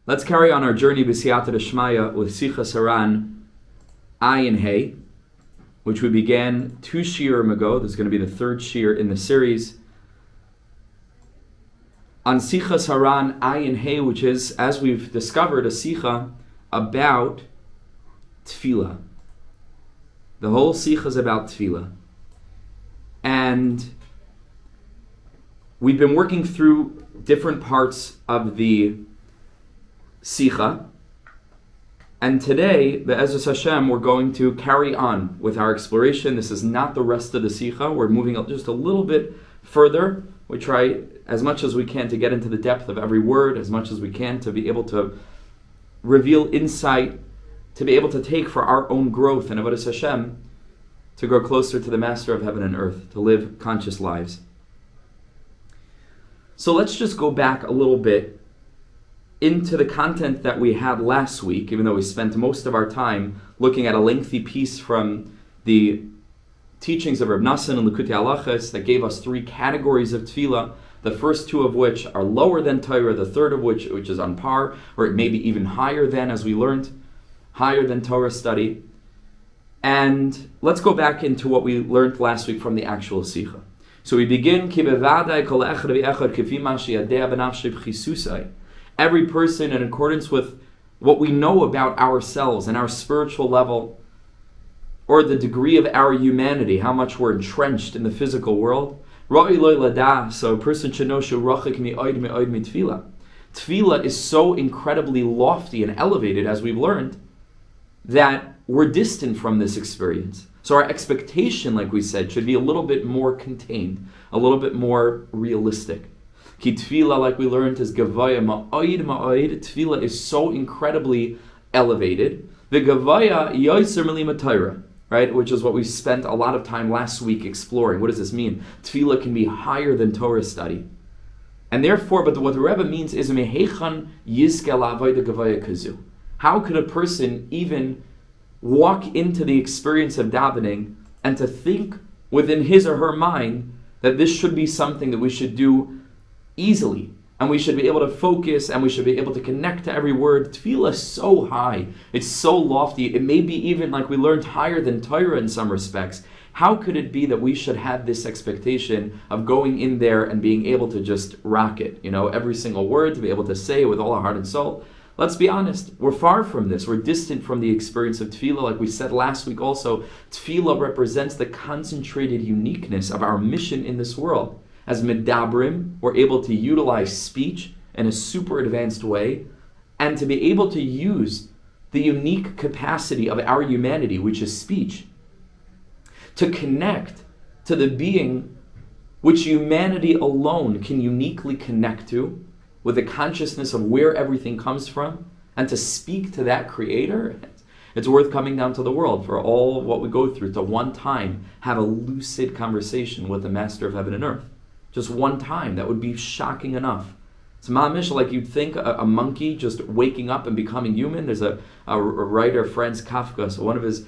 Let's carry on our journey b'siyata d'shmaya with Sichos HaRan, Ayin Hey, which we began 2 shiurim ago. This is going to be the 3rd shiur in the series. On Sichos HaRan, Ayin Hey, which is, as we've discovered, a sicha about Tefillah. The whole sicha is about Tefillah. And we've been working through different parts of the Sicha, and today, Be'ezus Hashem, we're going to carry on with our exploration. This is not the rest of the Sicha. We're moving just a little bit further. We try as much as we can to get into the depth of every word, as much as we can to be able to reveal insight, to be able to take for our own growth and Avodas Hashem, to grow closer to the Master of Heaven and Earth, to live conscious lives. So let's just go back a little bit into the content that we had last week, even though we spent most of our time looking at a lengthy piece from the teachings of Rebbe Nachman and Likutei Halachos that gave us 3 categories of tefillah, the first 2 of which are lower than Torah, the third of which is on par, or it may be even higher than, as we learned, higher than Torah study. And let's go back into what we learned last week from the actual Sicha. So we begin, every person, in accordance with what we know about ourselves and our spiritual level, or the degree of our humanity, how much we're entrenched in the physical world. So a person should know Tefillah is so incredibly lofty and elevated, as we've learned, that we're distant from this experience. So our expectation, like we said, should be a little bit more contained, a little bit more realistic. Ki tefillah, like we learned, is gavaya ma'oid ma'oid. Tefillah is so incredibly elevated. The gavaya yoyser milim Torah, right? Which is what we spent a lot of time last week exploring. What does this mean? Tefillah can be higher than Torah study, and therefore, but what the Rebbe means is mehechan yizke la'avoda gavaya kazu. How could a person even walk into the experience of davening and to think within his or her mind that this should be something that we should do easily, and we should be able to focus, and we should be able to connect to every word? Tefillah is so high, it's so lofty, it may be even, like we learned, higher than Torah in some respects. How could it be that we should have this expectation of going in there and being able to just rock it, every single word, to be able to say it with all our heart and soul? Let's be honest, we're far from this. We're distant from the experience of Tefillah. Like we said last week also, Tefillah represents the concentrated uniqueness of our mission in this world. As Medabrim, we're able to utilize speech in a super advanced way, and to be able to use the unique capacity of our humanity, which is speech, to connect to the being which humanity alone can uniquely connect to, with the consciousness of where everything comes from, and to speak to that Creator. It's worth coming down to the world for all what we go through to one time have a lucid conversation with the Master of Heaven and Earth. Just one time, that would be shocking enough. It's mamish, like you'd think a monkey just waking up and becoming human. There's a writer, Franz Kafka, so one of his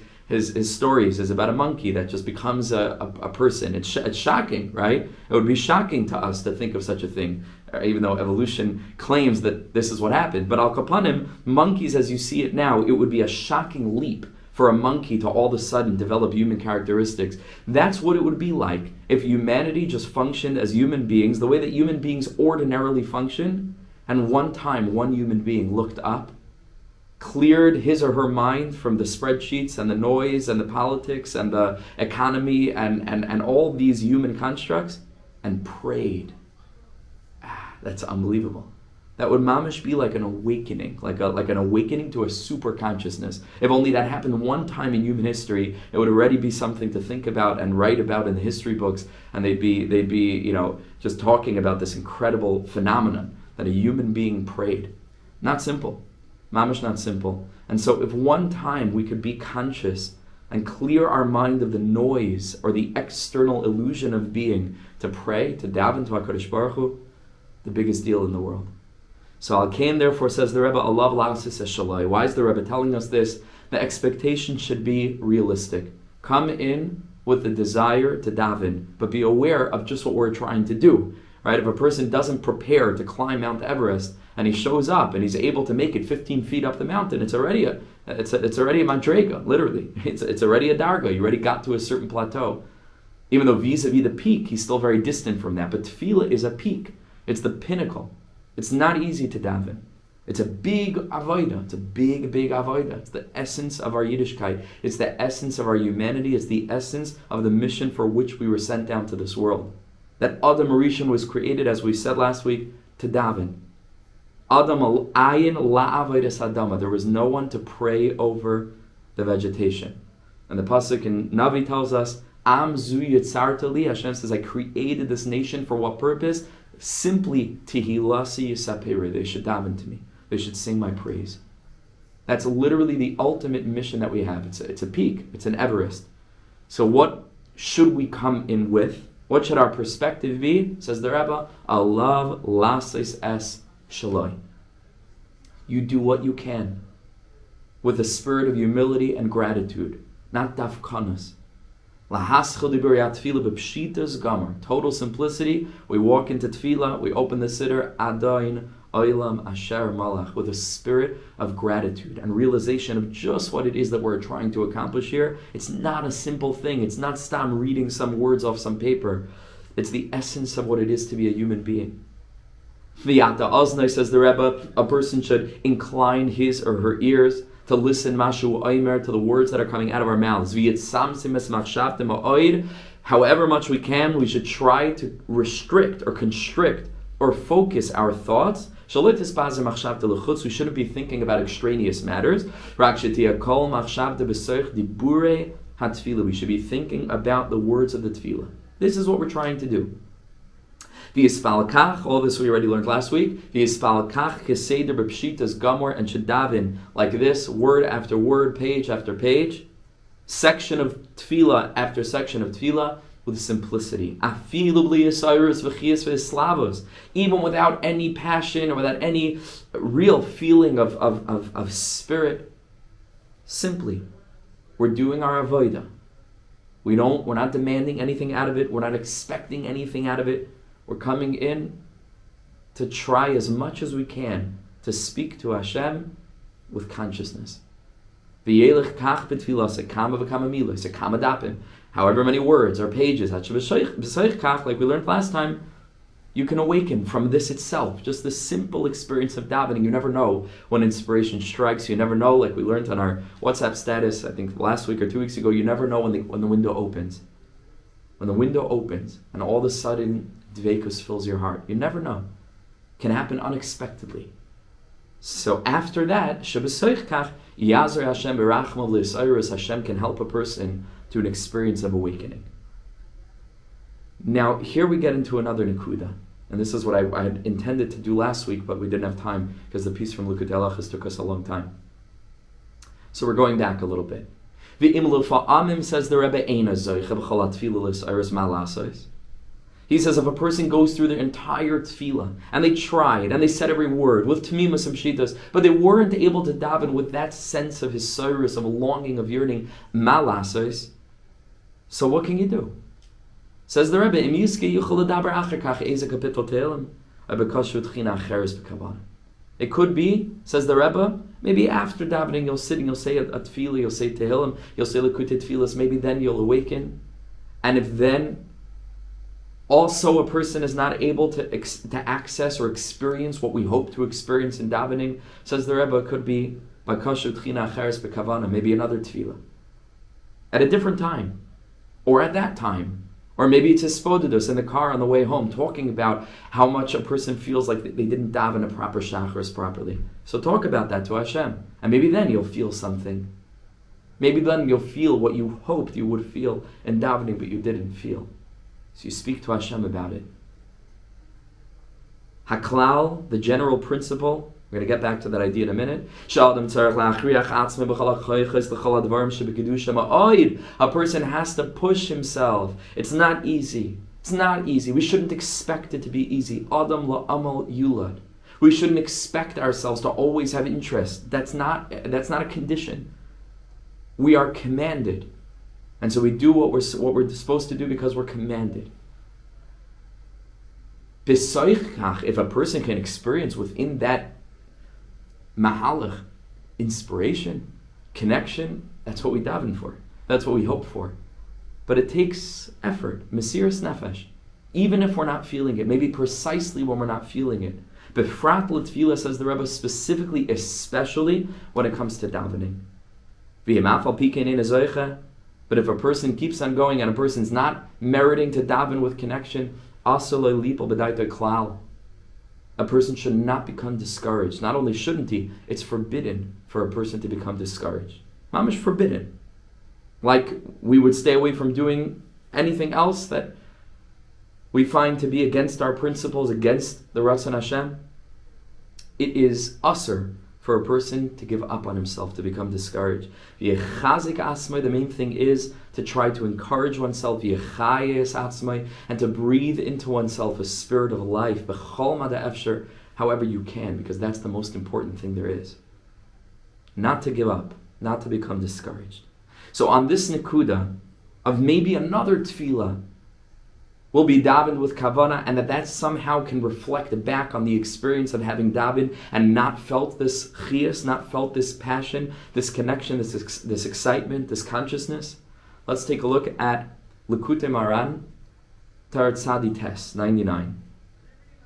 stories is about a monkey that just becomes a person. It's shocking, right? It would be shocking to us to think of such a thing, even though evolution claims that this is what happened. But al kapanim, monkeys as you see it now, it would be a shocking leap for a monkey to all of a sudden develop human characteristics. That's what it would be like if humanity just functioned as human beings, the way that human beings ordinarily function, and one time one human being looked up, cleared his or her mind from the spreadsheets and the noise and the politics and the economy and all these human constructs, and prayed. That's unbelievable. That would mamish be like an awakening, like an awakening to a super consciousness. If only that happened one time in human history, it would already be something to think about and write about in the history books, and they'd be just talking about this incredible phenomenon that a human being prayed. Not simple, mamish not simple. And so if one time we could be conscious and clear our mind of the noise or the external illusion of being to pray, to daven to HaKadosh Baruch Hu, the biggest deal in the world. So Al-Kain therefore, says the Rebbe, Allah La'asis Eshalai. Why is the Rebbe telling us this? The expectation should be realistic. Come in with the desire to daven, but be aware of just what we're trying to do. right? If a person doesn't prepare to climb Mount Everest and he shows up and he's able to make it 15 feet up the mountain, it's already a madrega, literally. It's already a darga. You already got to a certain plateau. Even though vis-a-vis the peak, he's still very distant from that. But tefillah is a peak. It's the pinnacle. It's not easy to daven. It's a big avodah. It's a big, big avodah. It's the essence of our Yiddishkeit. It's the essence of our humanity. It's the essence of the mission for which we were sent down to this world. That Adam Rishon was created, as we said last week, to daven. Adam al-ayin la-avodas hadama. There was no one to pray over the vegetation. And the pasuk in Navi tells us, Am zu yitzarta li. Hashem says, I created this nation for what purpose? Simply tihilasi yisapere. They should daven to me. They should sing my praise. That's literally the ultimate mission that we have. It's a peak. It's an Everest. So what should we come in with? What should our perspective be? Says the Rebbe, Alav lasis es shaloi. You do what you can with a spirit of humility and gratitude, not dafkanas. Total simplicity. We walk into tefillah, we open the siddur, Adain Oilam Asher Malach, with a spirit of gratitude and realization of just what it is that we're trying to accomplish here. It's not a simple thing. It's not stam reading some words off some paper. It's the essence of what it is to be a human being. V'yata Oznai, says the Rebbe, a person should incline his or her ears to listen mashu oimer, to the words that are coming out of our mouths. However much we can, we should try to restrict or constrict or focus our thoughts. We shouldn't be thinking about extraneous matters. We should be thinking about the words of the tefillah. This is what we're trying to do. All this we already learned last week. And should daven like this, word after word, page after page, section of tefillah after section of tefillah, with simplicity. Even without any passion or without any real feeling of spirit. Simply, we're doing our avodah. We're not demanding anything out of it. We're not expecting anything out of it. We're coming in to try as much as we can to speak to Hashem with consciousness. However many words or pages, like we learned last time, you can awaken from this itself. Just the simple experience of davening. You never know when inspiration strikes. You never know, like we learned on our WhatsApp status, I think last week or 2 weeks ago, you never know when the window opens. When the window opens and all of a sudden dveikus fills your heart. You never know. It can happen unexpectedly. So after that, Hashem can help a person to an experience of awakening. Now, here we get into another nekuda. And this is what I had intended to do last week, but we didn't have time because the piece from Likutei Halachos took us a long time. So we're going back a little bit. Says the Rebbe, he says if a person goes through their entire tefillah and they tried and they said every word with tamimas and pshitas, but they weren't able to daven with that sense of his service, of longing, of yearning, malasos, so what can you do? Says the Rebbe, it could be, says the Rebbe, maybe after davening you'll sit and you'll say a tefillah, you'll say tehillim, you'll say likutei tefillos, maybe then you'll awaken. And if then also a person is not able to access or experience what we hope to experience in davening, says the Rebbe, it could be maybe another tefillah. At a different time, or at that time. Or maybe it's hispodidus in the car on the way home, talking about how much a person feels like they didn't daven a proper shacharis properly. So talk about that to Hashem. And maybe then you'll feel something. Maybe then you'll feel what you hoped you would feel in davening, but you didn't feel. So you speak to Hashem about it. Haklal, the general principle, we're going to get back to that idea in a minute. A person has to push himself. It's not easy. It's not easy. We shouldn't expect it to be easy. Adam la'amal yulad. We shouldn't expect ourselves to always have interest. That's not a condition. We are commanded. And so we do what we're supposed to do because we're commanded. If a person can experience within that mahalach inspiration, connection, that's what we daven for. That's what we hope for. But it takes effort, mesiras nefesh, even if we're not feeling it, maybe precisely when we're not feeling it. Befrat l'tefillah, says the Rebbe, specifically, especially when it comes to davening. But if a person keeps on going and a person's not meriting to daven with connection, a person should not become discouraged. Not only shouldn't he, it's forbidden for a person to become discouraged. Mamish forbidden. Like we would stay away from doing anything else that we find to be against our principles, against the Ratzon Hashem. It is usher for a person to give up on himself, to become discouraged. The main thing is to try to encourage oneself, and to breathe into oneself a spirit of life, however you can, because that's the most important thing there is. Not to give up, not to become discouraged. So on this nekuda of maybe another tefillah will be davened with kavana, and that somehow can reflect back on the experience of having davened and not felt this chiyas, not felt this passion, this connection, this excitement, this consciousness. Let's take a look at Likutei Moharan, Tar Tzadi Tes 99.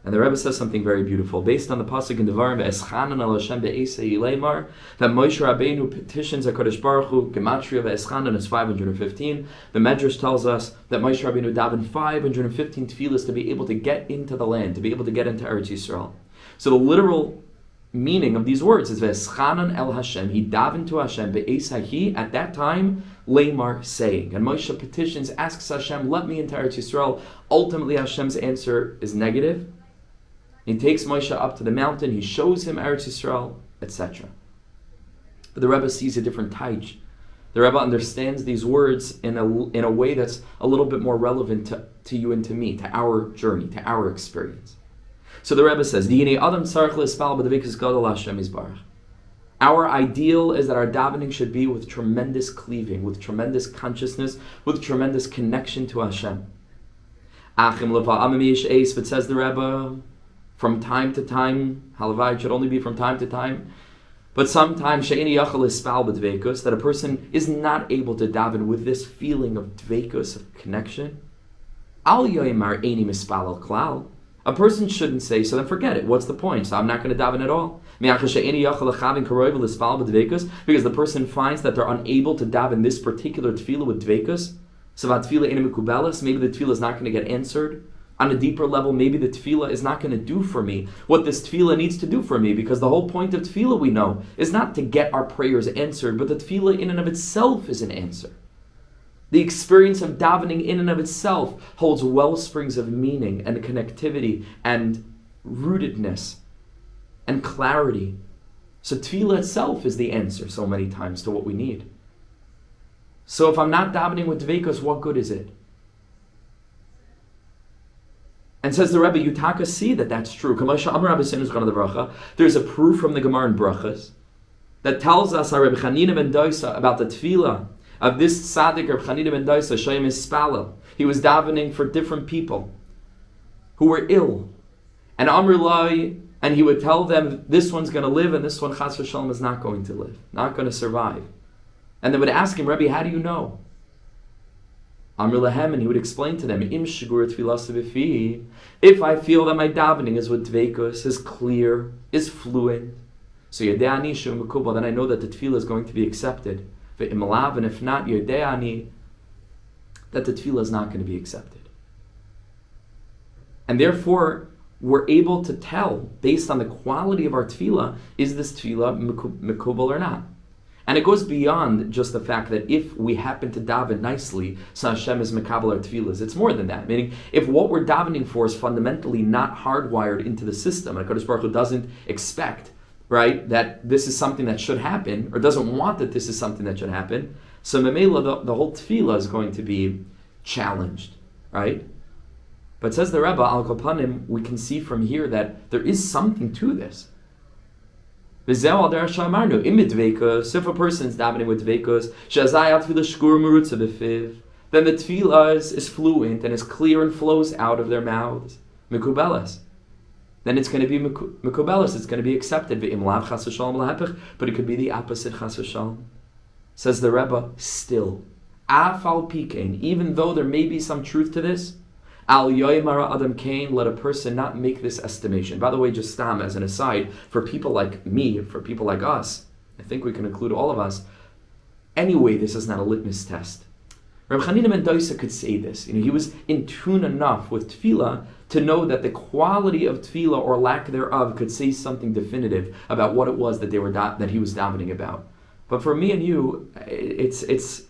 And the Rebbe says something very beautiful, based on the pasuk in Devarim, "Ve'eschanan al Hashem be'esei yileimar," that Moshe Rabbeinu petitions HaKadosh Baruch Hu, Gematria ve'eschanan is 515. The Medrash tells us that Moshe Rabbeinu davened 515 tefillos to be able to get into the land, to be able to get into Eretz Yisrael. So the literal meaning of these words is "Ve'eschanan el Hashem," he davened to Hashem, be'esei, at that time, leimar, saying. And Moshe petitions, asks Hashem, let me into Eretz Yisrael. Ultimately, Hashem's answer is negative. He takes Moshe up to the mountain, he shows him Eretz Yisrael, etc. But the Rebbe sees a different taich. The Rebbe understands these words in a way that's a little bit more relevant to you and to me, to our journey, to our experience. So the Rebbe says, our ideal is that our davening should be with tremendous cleaving, with tremendous consciousness, with tremendous connection to Hashem. But says the Rebbe, from time to time, halavai, it should only be from time to time, but sometimes that a person is not able to daven with this feeling of dveikus, of connection. A person shouldn't say, so then forget it, what's the point? So I'm not going to daven at all. Because the person finds that they're unable to daven this particular tefillah with dveikus. So maybe the tefillah is not going to get answered. On a deeper level, maybe the tefillah is not going to do for me what this tefillah needs to do for me, because the whole point of tefillah, we know, is not to get our prayers answered, but the tefillah in and of itself is an answer. The experience of davening in and of itself holds well springs of meaning and connectivity and rootedness and clarity. So tefillah itself is the answer so many times to what we need. So if I'm not davening with dveikus, what good is it? And says the Rebbe, Yutaka, see that that's true. There's a proof from the Gemara in Brachas that tells us Rebbe Chanina ben Dosa about the tefillah of this tzaddik, Rebbe Chanina ben Dosa, Shem Ispalel. He was davening for different people who were ill. And Amrulai, and he would tell them, this one's going to live and this one, Chas v'shalom, is not going to live, not going to survive. And they would ask him, Rebbe, how do you know? Amr Lahem, and he would explain to them, Im shigur tefillah b'fi, if I feel that my davening is with dveikus, is clear, is fluent, so yedei shu mekubal, then I know that the tefillah is going to be accepted. Ve'im alav, and if not, yedei that the tefillah is not going to be accepted. And therefore, we're able to tell, based on the quality of our tefillah, is this tefillah mekubal or not? And it goes beyond just the fact that if we happen to daven nicely, so Hashem is mekabel our tefillahs. It's more than that. Meaning, if what we're davening for is fundamentally not hardwired into the system, and HaKadosh Baruch Hu doesn't expect, right, that this is something that should happen, or doesn't want that this is something that should happen, so memela, the whole tefillah is going to be challenged, right? But says the Rebbe, al Kopanim, we can see from here that there is something to this. If a person is davening with dveikus, then the tefillah is fluent and is clear and flows out of their mouths. mikubelas. Then it's going to be mikubelas, it's going to be accepted. Ve'im lav chas v'shalom lahepech, but it could be the opposite chas v'shalom. Says the Rebbe, still, af al pikein, even though there may be some truth to this, al yoymara adam kain, let a person not make this estimation. By the way, just as an aside, for people like me, for people like us, I think we can include all of us, anyway, this is not a litmus test. Reb Chanina ben Dosa could say this. He was in tune enough with tefillah to know that the quality of tefillah or lack thereof could say something definitive about what it was that that he was davening about. But for me and you, it's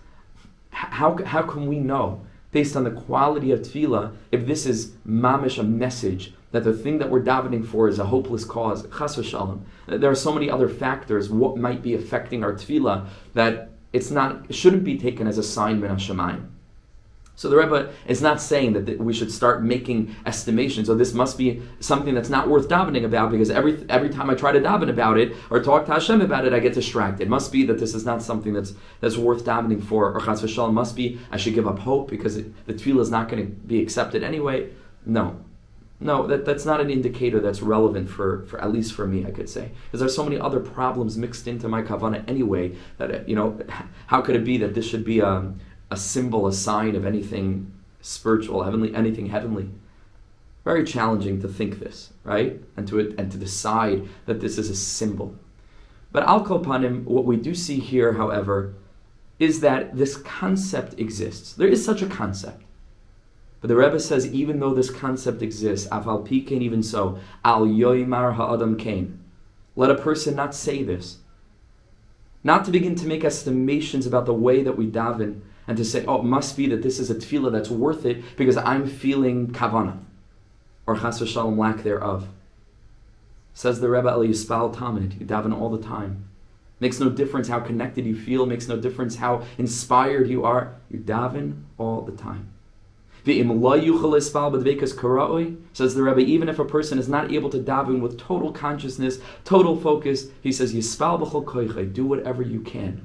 how can we know based on the quality of tefillah if this is mamish, a message that the thing that we're davening for is a hopeless cause? Chas v'shalom. There are so many other factors what might be affecting our tefillah that it shouldn't be taken as a sign min hashamayim. So the Rebbe is not saying that we should start making estimations, or this must be something that's not worth davening about, because every time I try to daven about it or talk to Hashem about it, I get distracted. It must be that this is not something that's worth davening for, or chas v'shalom must be I should give up hope because the tefillah is not going to be accepted anyway. No, that's not an indicator that's relevant for at least for me, I could say. Because there's so many other problems mixed into my kavanah anyway, that, how could it be that this should be a symbol, a sign of anything spiritual, anything heavenly? Very challenging to think this, right? And to decide that this is a symbol. But al kol panim, what we do see here, however, is that this concept exists. There is such a concept. But the Rebbe says, even though this concept exists, afal pi kain, even so, al yoymar ha'adam kain, let a person not say this. Not to begin to make estimations about the way that we daven, and to say, oh, it must be that this is a tefillah that's worth it because I'm feeling kavanah, or chas v'shalom, lack thereof. Says the Rebbe, el yispal tamid, you daven all the time. Makes no difference how connected you feel, makes no difference how inspired you are, you daven all the time. Says the Rebbe, even if a person is not able to daven with total consciousness, total focus, he says, Yispal b'chol koichai, do whatever you can.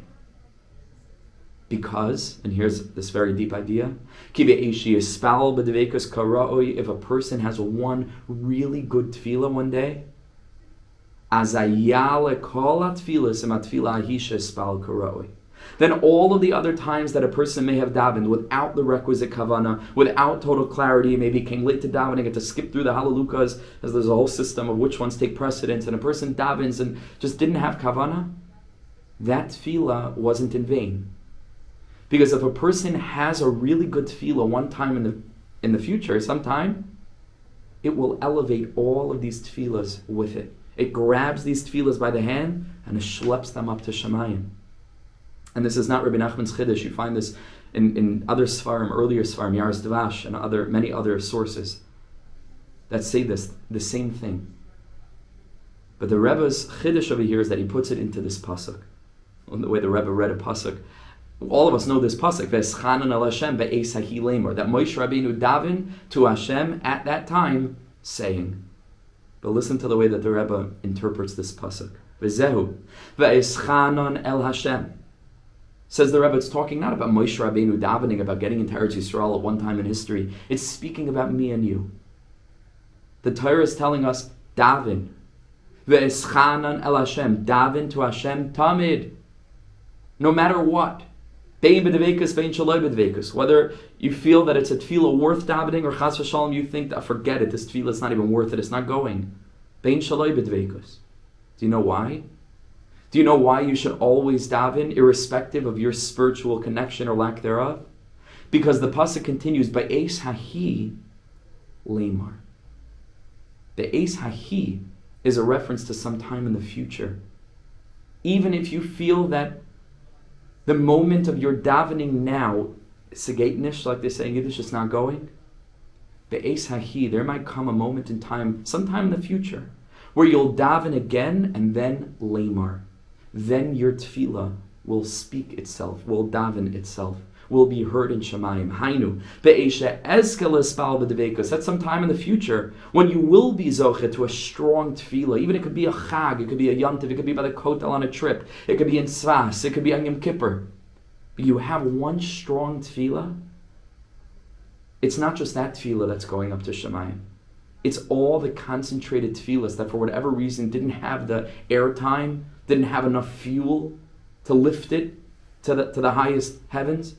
Because, and here's this very deep idea, if a person has one really good tefillah one day, then all of the other times that a person may have davened without the requisite kavanah, without total clarity, maybe came late to davening, had to skip through the halalukas, as there's a whole system of which ones take precedence, and a person davens and just didn't have kavanah, that tefillah wasn't in vain. Because if a person has a really good tefillah one time in the future, sometime, it will elevate all of these tefillahs with it. It grabs these tefillahs by the hand and it schleps them up to Shemayim. And this is not Rebbe Nachman's Chiddush. You find this in other Sfarim, earlier Sfarim, Yaris Dvash, and many other sources that say the same thing. But the Rebbe's Chiddush over here is that he puts it into this pasuk. The way the Rebbe read a pasuk. All of us know this pasuk, V'eschanan el Hashem be'eis hahi lemor, that Moshe Rabbeinu daven to Hashem at that time, saying. But listen to the way that the Rebbe interprets this pasuk. V'zehu, V'eschanan el Hashem. Says the Rebbe, it's talking not about Moshe Rabbeinu davening, about getting into Eretz Yisrael at one time in history. It's speaking about me and you. The Torah is telling us, daven. Ve'eschanan el Hashem. Daven to Hashem tamid. No matter what. Bein b'devekus, bein shaloi b'devekus. Whether you feel that it's a tefillah worth davening, or chas v'shalom, you think, forget it, this tefillah is not even worth it, it's not going. Bein shaloi b'devekus. Do you know why? Do you know why you should always daven, irrespective of your spiritual connection or lack thereof? Because the pasuk continues, Ba'es hahi lemar. Ba'es hahi is a reference to some time in the future. Even if you feel that the moment of your davening now, segeitnish, like they say in Yiddish, is not going, Ba'es hahi, there might come a moment in time, sometime in the future, where you'll daven again and then lemar. Then your tefillah will speak itself, will daven itself, will be heard in Shemayim. Hainu, be'eshe ezkel espal b'devekus. That's some time in the future when you will be zoche to a strong tefillah. Even it could be a chag, it could be a yontiv, it could be by the kotel on a trip, it could be in tzvas, it could be on Yom Kippur. But you have one strong tefillah. It's not just that tefillah that's going up to Shemayim. It's all the concentrated tefillos that for whatever reason didn't have the airtime, didn't have enough fuel to lift it to the highest heavens.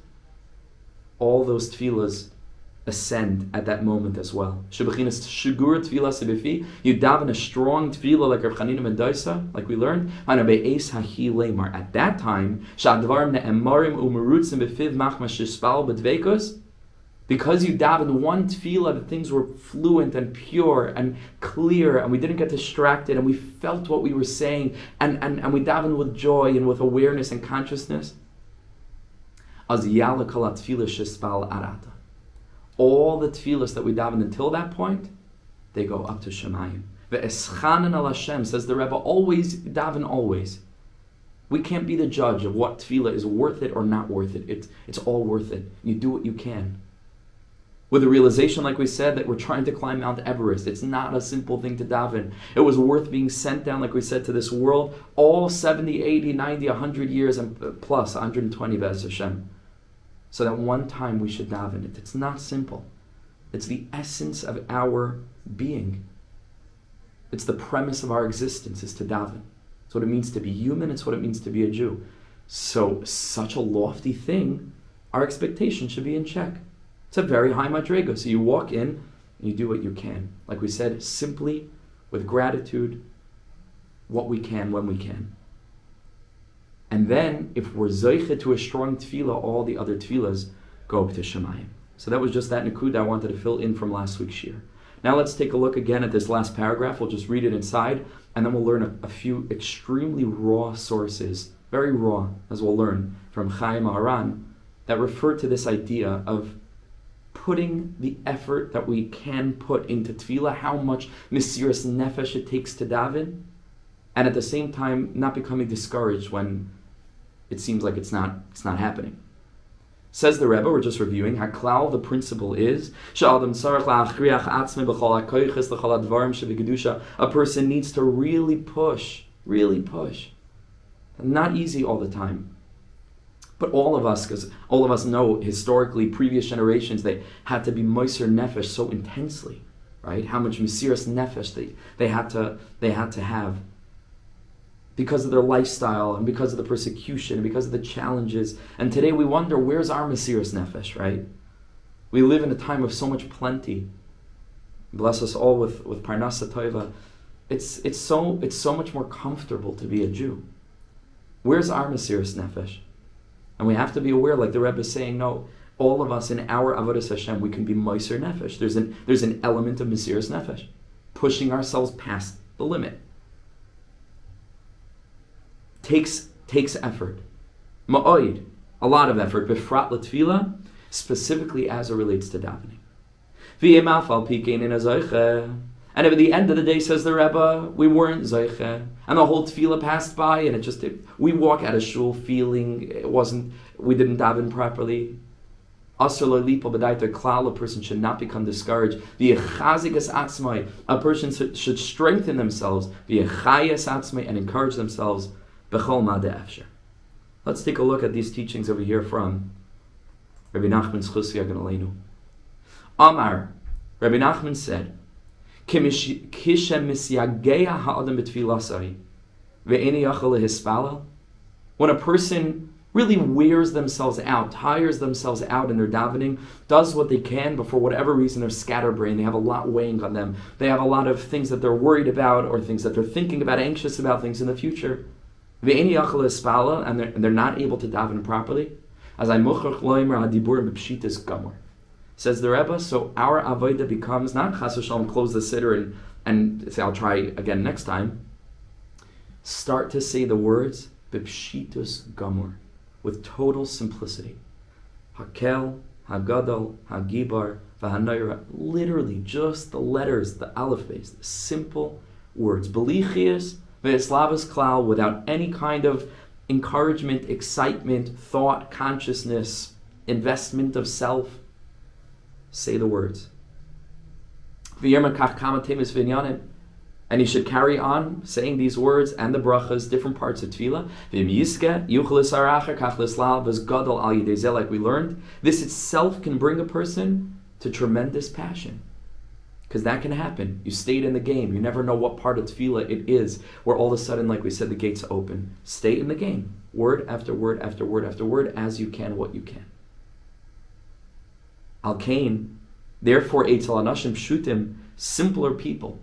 All those tefillos ascend at that moment as well. You daven a strong tefillah like Rav Chanina ben Dosa, like we learned. At that time, because you davened one tefillah, that things were fluent and pure and clear, and we didn't get distracted, and we felt what we were saying, and we davened with joy and with awareness and consciousness. All the tefillos that we davened until that point, they go up to Shemayim. Ve'eschanan al Hashem, says the Rebbe, always daven always. We can't be the judge of what tefillah is worth it or not worth it. It's all worth it. You do what you can. With the realization, like we said, that we're trying to climb Mount Everest. It's not a simple thing to daven. It was worth being sent down, like we said, to this world, all 70, 80, 90, 100 years and plus, 120 Be'ez Hashem. So that one time we should daven it. It's not simple. It's the essence of our being. It's the premise of our existence, is to daven. It's what it means to be human. It's what it means to be a Jew. So, such a lofty thing, our expectation should be in check. It's a very high madrega. So you walk in and you do what you can. Like we said, simply, with gratitude, what we can, when we can. And then, if we're zeiche to a strong tefillah, all the other tefillahs go up to Shemayim. So that was just that nikud I wanted to fill in from last week's shiur. Now let's take a look again at this last paragraph. We'll just read it inside, and then we'll learn a few extremely raw sources, very raw, as we'll learn, from Sichos HaRan, that refer to this idea of putting the effort that we can put into tefillah, how much mesiras nefesh it takes to daven, and at the same time not becoming discouraged when it seems like it's not happening. Says the Rebbe, we're just reviewing, Haklal, the principle is, a person needs to really push. Not easy all the time. But all of us, because all of us know historically, previous generations, they had to be moiser nefesh so intensely, right? How much mesiras nefesh they had to have, because of their lifestyle and because of the persecution and because of the challenges. And today we wonder, where's our mesiras nefesh, right? We live in a time of so much plenty. Bless us all with parnasa tova. It's so much more comfortable to be a Jew. Where's our mesiras nefesh? And we have to be aware, like the Rebbe is saying, no, all of us in our avodas Hashem, we can be moiser nefesh. There's an element of mesiras nefesh, pushing ourselves past the limit. Takes effort. Ma'oid, a lot of effort. Befrat l'tefillah, specifically as it relates to davening. And if at the end of the day, says the Rebbe, we weren't zeiche, and the whole tefillah passed by, and we walk out of shul feeling we didn't daven properly. A person should not become discouraged. A person should strengthen themselves, and encourage themselves. Let's take a look at these teachings over here from Rebbe Nachman Sichos HaRan. Amar, Rebbe Nachman said, when a person really wears themselves out, tires themselves out in their davening, does what they can, but for whatever reason they're scatterbrained, they have a lot weighing on them, they have a lot of things that they're worried about or things that they're thinking about, anxious about, things in the future, and they're not able to daven properly, says the Rebbe, so our avodah becomes not chas v'shalom, close the siddur and say, I'll try again next time. Start to say the words b'pshitus gamur, with total simplicity. Hakel, Hagadol, Hagibar, V'hanoira, literally just the letters, the aleph base, the simple words. Belichias, Ve'eslavas klal, without any kind of encouragement, excitement, thought, consciousness, investment of self. Say the words. And he should carry on saying these words and the brachas, different parts of tefillah. Like we learned, this itself can bring a person to tremendous passion. Because that can happen. You stayed in the game. You never know what part of tefillah it is where all of a sudden, like we said, the gates open. Stay in the game. Word after word after word after word as you can, what you can. Al Kain, therefore, Eitzel Anashim Pshutim, simpler people.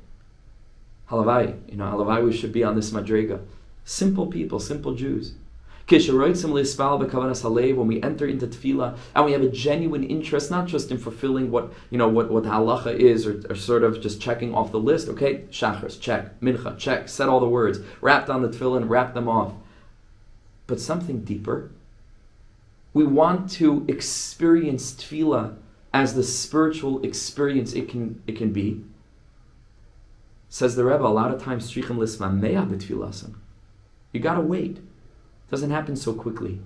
Halavai, halavai we should be on this madrega. Simple people, simple Jews. When we enter into tefillah and we have a genuine interest, not just in fulfilling what the halacha is, or sort of just checking off the list. Okay, shachars, check, mincha, check, said all the words, wrapped on the tefillah, wrap them off. But something deeper. We want to experience tefillah as the spiritual experience it can be. Says the Rebbe, a lot of times you gotta wait. It doesn't happen so quickly.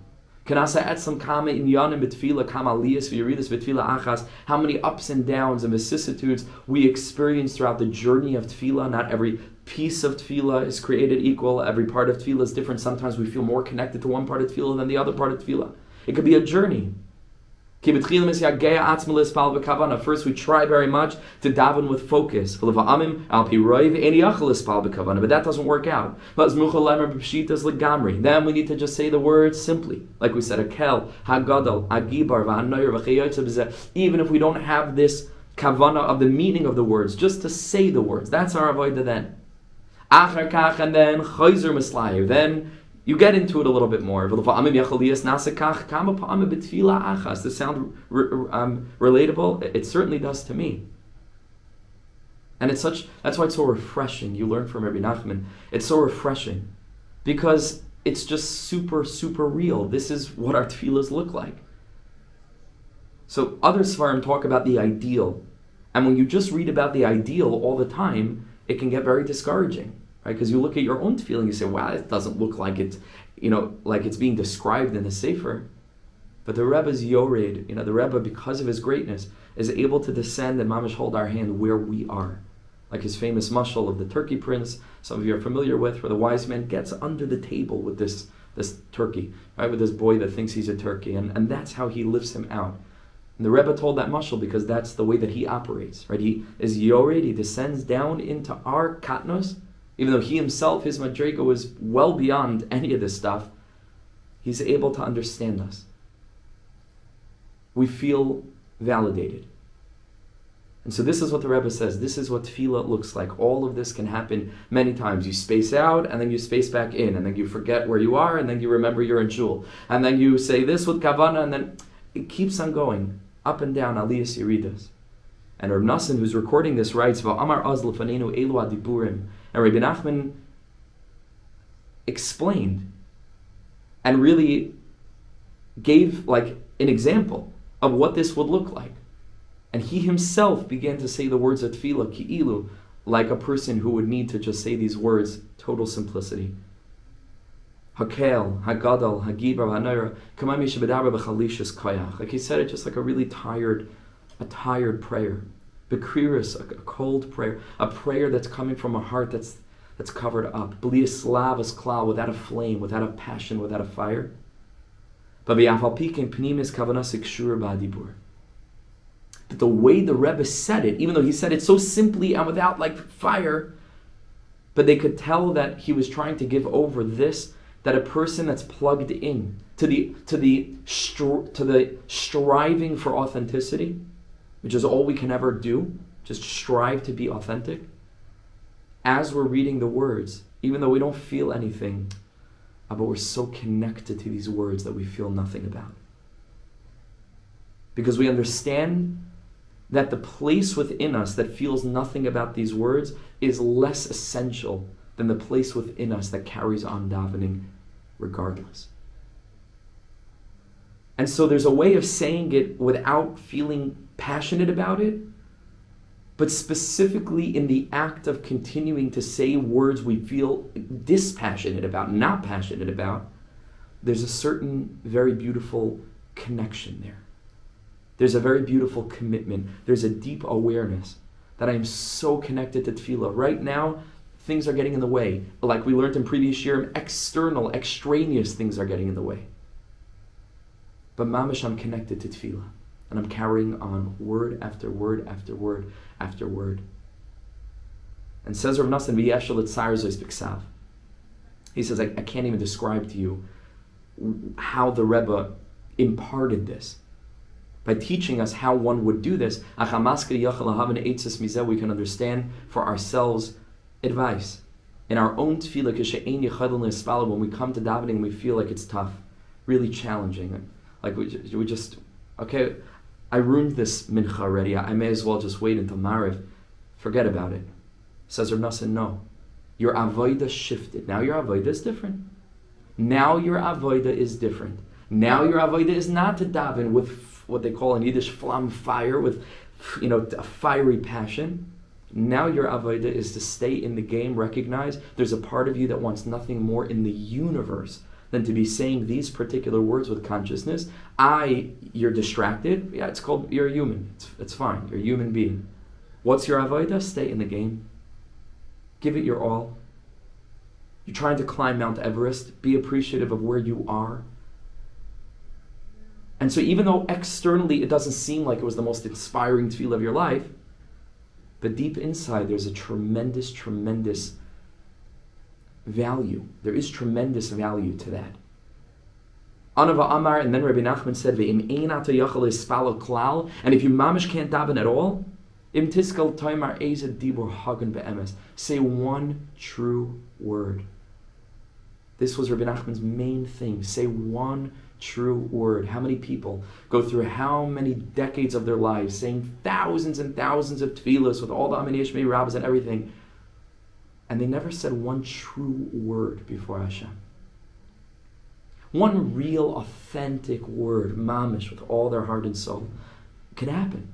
How many ups and downs and vicissitudes we experience throughout the journey of tefillah. Not every piece of tefillah is created equal. Every part of tefillah is different. Sometimes we feel more connected to one part of tefillah than the other part of tefillah. It could be a journey. First, we try very much to daven with focus. But that doesn't work out. Then we need to just say the words simply. Like we said, Akel, Hagadol, Agibar, even if we don't have this kavanah of the meaning of the words, just to say the words. That's our avodah then. And then you get into it a little bit more. Does this sound relatable? It certainly does to me. And that's why it's so refreshing. You learn from Rebbe Nachman. It's so refreshing because it's just super, super real. This is what our tefillos look like. So other Svarim talk about the ideal. And when you just read about the ideal all the time, it can get very discouraging. Right? Because you look at your own tefillah and you say, wow, it doesn't look like it's, like it's being described in the Sefer. But the Rebbe's Yored, the Rebbe, because of his greatness, is able to descend and mamish hold our hand where we are. Like his famous mashal of the turkey prince, some of you are familiar with, where the wise man gets under the table with this turkey, right, with this boy that thinks he's a turkey, and that's how he lifts him out. And the Rebbe told that mashal because that's the way that he operates, right? He is Yored, he descends down into our katnos. Even though he himself, his madrega, was well beyond any of this stuff, he's able to understand us. We feel validated. And so this is what the Rebbe says. This is what tefillah looks like. All of this can happen many times. You space out, and then you space back in, and then you forget where you are, and then you remember you're in shul. And then you say this with kavanah, and then it keeps on going, up and down, aliyas yeridas. And Rebbe Nachman, who's recording this, writes, Va'amar az lefanenu elu adiburim. And Rebbe Nachman explained and really gave like an example of what this would look like. And he himself began to say the words of tefillah, ki'ilu, like a person who would need to just say these words, total simplicity. Hakel, Hagadol, Hagibar, Hanoira, Kamami Shabadabra B'chalishas Koyach. Like he said it just like a really tired prayer. Bekriris, a cold prayer, a prayer that's coming from a heart that's covered up. B'lias lavas klal, without a flame, without a passion, without a fire. But the way the Rebbe said it, even though he said it so simply and without like fire, but they could tell that he was trying to give over this, that a person that's plugged in to the striving for authenticity, which is all we can ever do, just strive to be authentic. As we're reading the words, even though we don't feel anything, but we're so connected to these words that we feel nothing about. Because we understand that the place within us that feels nothing about these words is less essential than the place within us that carries on davening regardless. And so there's a way of saying it without feeling passionate about it, but specifically in the act of continuing to say words we feel dispassionate about, not passionate about, there's a certain very beautiful connection there. There's a very beautiful commitment. There's a deep awareness that I am so connected to tefillah. Right now, things are getting in the way. Like we learned in previous year, external, extraneous things are getting in the way. But mamish, I'm connected to tefillah. And I'm carrying on word after word after word after word. And says Rebbe Nachman, "V'yeshel etzar zois b'ksav." He says, I can't even describe to you how the Rebbe imparted this. By teaching us how one would do this, we can understand for ourselves advice. In our own tefillah, when we come to davening, we feel like it's tough, really challenging. Like we just, okay, I ruined this mincha already. I may as well just wait until Mariv. Forget about it. Says Rebbe Nachman, no. Your avodah shifted. Now your avodah is different. Now your avodah is different. Now your avodah is not to daven with what they call in Yiddish flam fire, with a fiery passion. Now your avodah is to stay in the game, recognize there's a part of you that wants nothing more in the universe than to be saying these particular words with consciousness. You're distracted. Yeah, it's called, you're a human. It's fine. You're a human being. What's your avodah? Stay in the game. Give it your all. You're trying to climb Mount Everest. Be appreciative of where you are. And so even though externally it doesn't seem like it was the most inspiring tefillah of your life, but deep inside there's a tremendous, tremendous value. There is tremendous value to that. Anava Amar, and then Rebbe Nachman said, and if you mamish can't daven at all, say one true word. This was Rebbe Nachman's main thing. Say one true word. How many people go through how many decades of their lives saying thousands and thousands of tefillos with all the Aminei Shmei rabbis and everything, and they never said one true word before Hashem. One real, authentic word, mamish, with all their heart and soul. It can happen.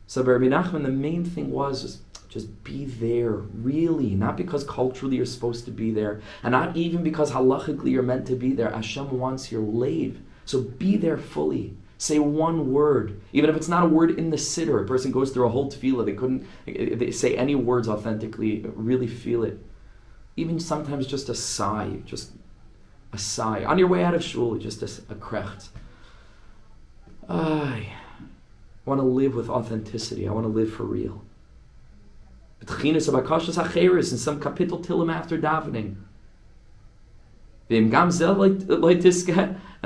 So by Rebbe Nachman, the main thing was just be there, really. Not because culturally you're supposed to be there, and not even because halachically you're meant to be there. Hashem wants your lave. So be there fully. Say one word. Even if it's not a word in the siddur, a person goes through a whole tefillah, they say any words authentically, really feel it. Even sometimes just a sigh, On your way out of shul, just a krecht. I want to live with authenticity. I want to live for real. In some kapitel tilim after davening. And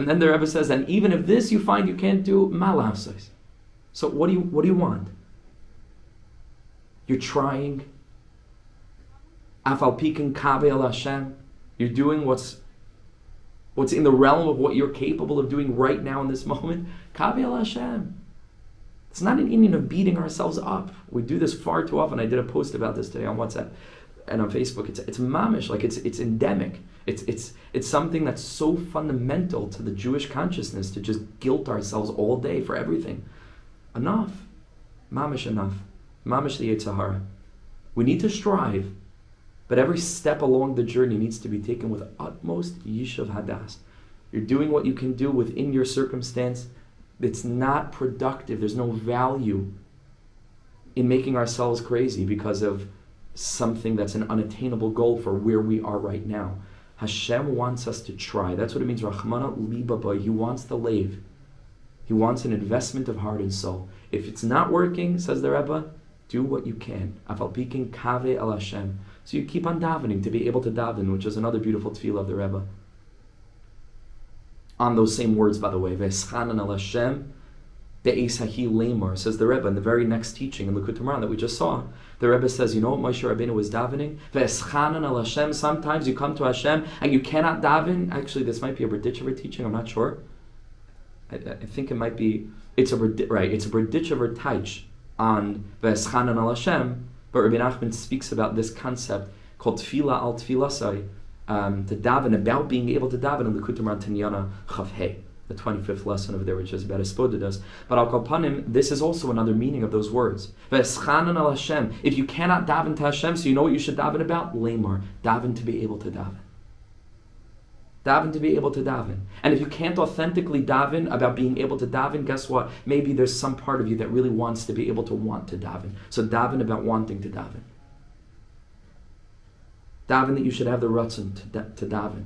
then the Rebbe says, and even if this you find you can't do, malasais. So what do you want? You're trying. Afal pikin kabe el Hashem. You're doing what's in the realm of what you're capable of doing right now in this moment. Kabe el Hashem. It's not an Indian of beating ourselves up. We do this far too often. I did a post about this today on WhatsApp and on Facebook. It's mamish, like it's endemic. It's something that's so fundamental to the Jewish consciousness to just guilt ourselves all day for everything. Enough. Mamish enough. Mamish the Yetzer Hara. We need to strive, but every step along the journey needs to be taken with utmost yishuv hadas. You're doing what you can do within your circumstance. It's not productive. There's no value in making ourselves crazy because of something that's an unattainable goal for where we are right now. Hashem wants us to try. That's what it means. Rachmana libaba. He wants the lave. He wants an investment of heart and soul. If it's not working, says the Rebbe, do what you can. Afal pikin kave el Hashem. So you keep on davening to be able to daven, which is another beautiful tefillah of the Rebbe. On those same words, by the way, V'eschanan el Hashem de'es hahi lemar, says the Rebbe in the very next teaching in Likutei Moharan that we just saw. The Rebbe says, you know what Moshe Rabbeinu was davening? V'eschanan el Hashem. Sometimes you come to Hashem and you cannot daven. Actually, this might be a Berditchever teaching. I'm not sure. I think it might be. It's a Berditchever teich on V'eschanan el Hashem. But Rebbe Nachman speaks about this concept called Tefillah al Tefillasai. To daven, about being able to daven in Likutei Moharan Tinyana Chav Hey, the 25th lesson over there, which is about Espodedas. But Al Kalpanim, this is also another meaning of those words. V'eschanan al Hashem. If you cannot daven to Hashem, so you know what you should daven about? Lemar. Daven to be able to daven. Daven to be able to daven. And if you can't authentically daven about being able to daven, guess what? Maybe there's some part of you that really wants to be able to want to daven. So daven about wanting to daven. Daven that you should have the ratzon to daven,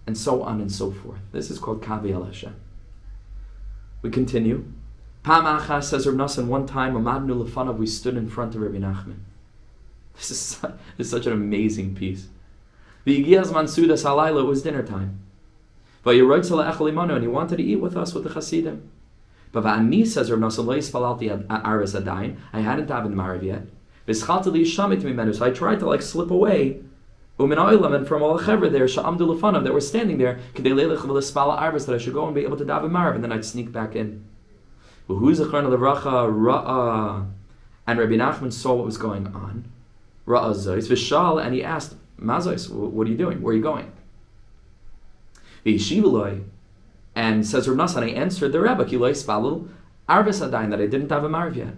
and so on and so forth. This is called Kavi el Hashem. We continue. Pam achas, says Reb Nachman, one time, Amadnu lefanav, we stood in front of Rebbe Nachman. This is such an amazing piece. V'yigiyaz mansudas halayla, it was dinner time. V'yiroitz le'echel imanu, and he wanted to eat with us, with the Hasidim. But v'ani, says Rebbe Nachman, lo yispalalti aris adayin, I hadn't davened Marav yet. V'schalti li yishamit mimenu, so I tried to slip away. Umin ha'olam, and from all the chevra there, sha'amdu lefanav, that were standing there, k'dei leilech v'lispala aris, that I should go and be able to daven Marav, and then I'd sneak back in. V'hu zechron levracha ra'a, and Rebbe Nachman saw what was going on. Ra'a zois v'shal, and he asked, Mazois, what are you doing? Where are you going? V'yishiv, and says Rebbe Nachman, I answered the Rebbe, ki lo yispalul arvis adayin, that I didn't have a Marav yet.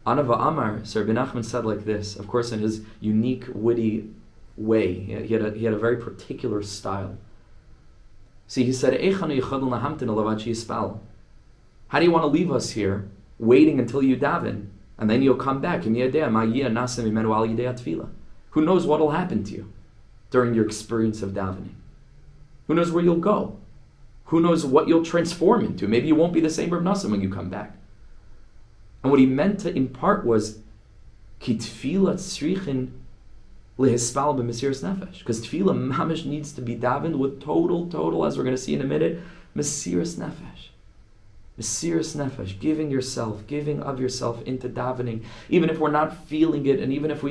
Anava Amar, so Rebbe Nachman said like this, of course in his unique, witty way. He had a very particular style. See, he said, how do you want to leave us here, waiting until you daven, and then you'll come back? Who knows what will happen to you during your experience of davening? Who knows where you'll go? Who knows what you'll transform into? Maybe you won't be the same Rebbe Nachman when you come back. And what he meant to impart was ki tefillah tzrichin lehispal b'mesiras nefesh, because tefillah mamish needs to be davened with total, as we're going to see in a minute, mesiras nefesh. Mesiras nefesh, giving of yourself into davening, even if we're not feeling it, and even if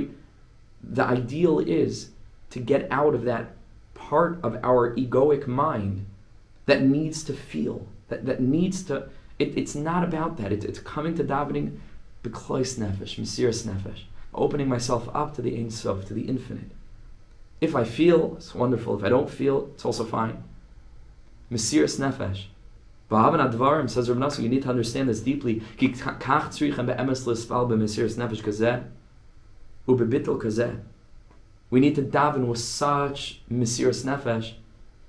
the ideal is to get out of that part of our egoic mind that needs to feel, that needs to. It's not about that. It's coming to davening, b'klois nefesh, mesiras nefesh, opening myself up to the Ein Sof, to the infinite. If I feel, it's wonderful. If I don't feel, it's also fine. Mesiras nefesh. V'havan advarim, says Rebbe Nachman, you need to understand this deeply. Ki kach tzrichem be'emes l'spal b'mesiras nefesh kazeh, u'bebitul kazeh. We need to daven with such mesiras nefesh,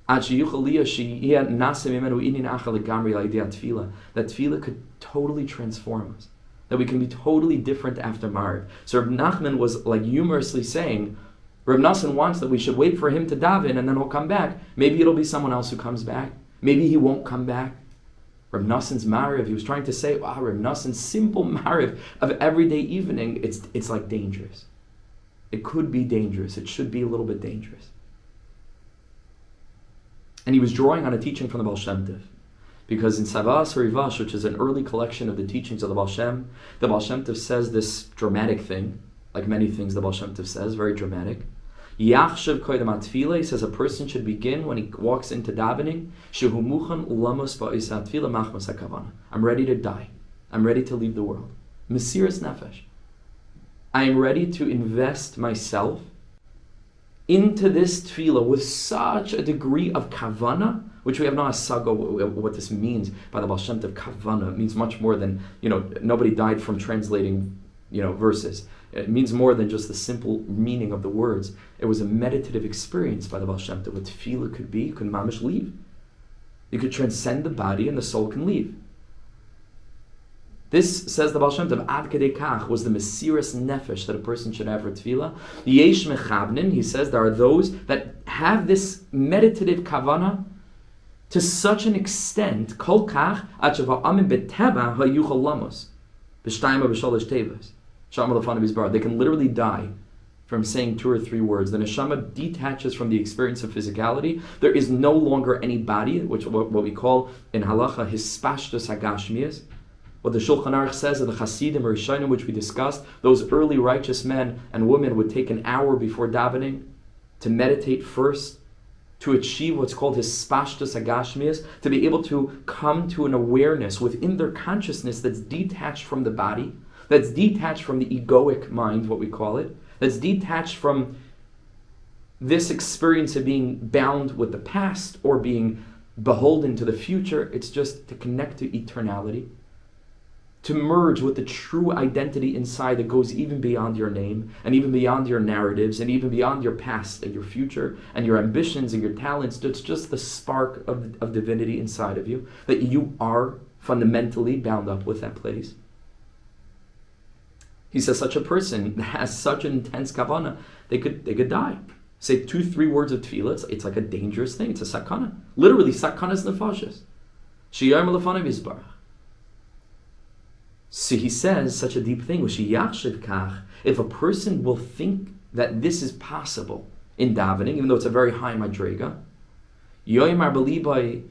that tefillah could totally transform us, that we can be totally different after Marav. So Rebbe Nachman was humorously saying, Rebbe Nachman wants that we should wait for him to daven and then he'll come back. Maybe it'll be someone else who comes back. Maybe he won't come back. Rebbe Nachman's Marav, he was trying to say, wow, Rebbe Nachman's simple Marav of everyday evening, it's dangerous. It could be dangerous. It should be a little bit dangerous. And he was drawing on a teaching from the Baal Shem Tov. Because in Sichos HaRan, which is an early collection of the teachings of the Baal Shem Tov says this dramatic thing, like many things the Baal Shem Tov says, very dramatic. Yachshav koydem atfilah, he says a person should begin when he walks into davening, shehu muchan lamos ba'isa atfilah machmas hakavana. I'm ready to die. I'm ready to leave the world. Mesiras nefesh. I am ready to invest myself into this tefillah with such a degree of kavana, which we have no asaga what this means by the Baal Shem Tov. Kavana, it means much more than, nobody died from translating, verses. It means more than just the simple meaning of the words. It was a meditative experience by the Baal Shem Tov. What tefillah could be, you could mamish leave. You could transcend the body and the soul can leave. This, says the Baal Shem Tov, ad kedei kach, was the mesiras nefesh that a person should have for tefillah. Yesh mechabnin, he says, there are those that have this meditative kavana to such an extent, kol kach, ad sheva amin beteva hayuchal lamos, b'shtayim b'shalosh tevas, shama lefanav yizbar. They can literally die from saying 2 or 3 words. The neshama detaches from the experience of physicality. There is no longer any body, which what we call in halacha hispashtus hagashmias. What the Shulchan Aruch says of the Hasidim or Rishonim, which we discussed, those early righteous men and women would take an hour before davening to meditate first, to achieve what's called his spashtus agashmias, to be able to come to an awareness within their consciousness that's detached from the body, that's detached from the egoic mind, what we call it, that's detached from this experience of being bound with the past or being beholden to the future. It's just to connect to eternality, to merge with the true identity inside that goes even beyond your name and even beyond your narratives and even beyond your past and your future and your ambitions and your talents. It's just the spark of divinity inside of you, that you are fundamentally bound up with that place. He says such a person has such an intense kavanah, they could die. Say 2-3 words of tefillah, it's like a dangerous thing. It's a sakana. Literally, sakanas nefashis. Shiur lefanav yizbarach. So he says such a deep thing, if a person will think that this is possible in davening, even though it's a very high madrega,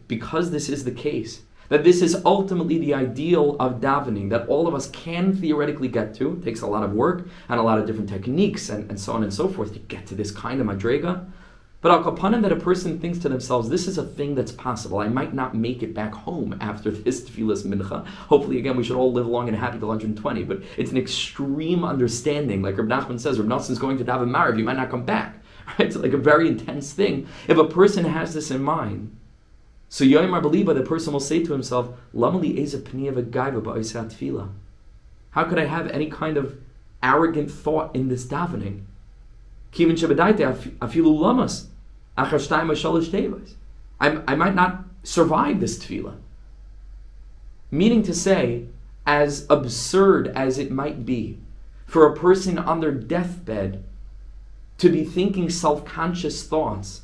because this is the case, that this is ultimately the ideal of davening, that all of us can theoretically get to. It takes a lot of work and a lot of different techniques and so on and so forth to get to this kind of madrega. But al kapanim, that a person thinks to themselves, this is a thing that's possible. I might not make it back home after this tefillas mincha. Hopefully, again, we should all live long and happy till 120. But it's an extreme understanding. Like Rebbe Nachman says, Rebbe Nachman's going to daven Mariv, you might not come back. Right? It's like a very intense thing. If a person has this in mind, so Yoyim Arbaliba, the person will say to himself, Lamali eza pniya v'gaiva ba'isa tefillah. How could I have any kind of arrogant thought in this davening? Kivin shebadaita afilu lamas. I might not survive this tefillah. Meaning to say, as absurd as it might be for a person on their deathbed to be thinking self-conscious thoughts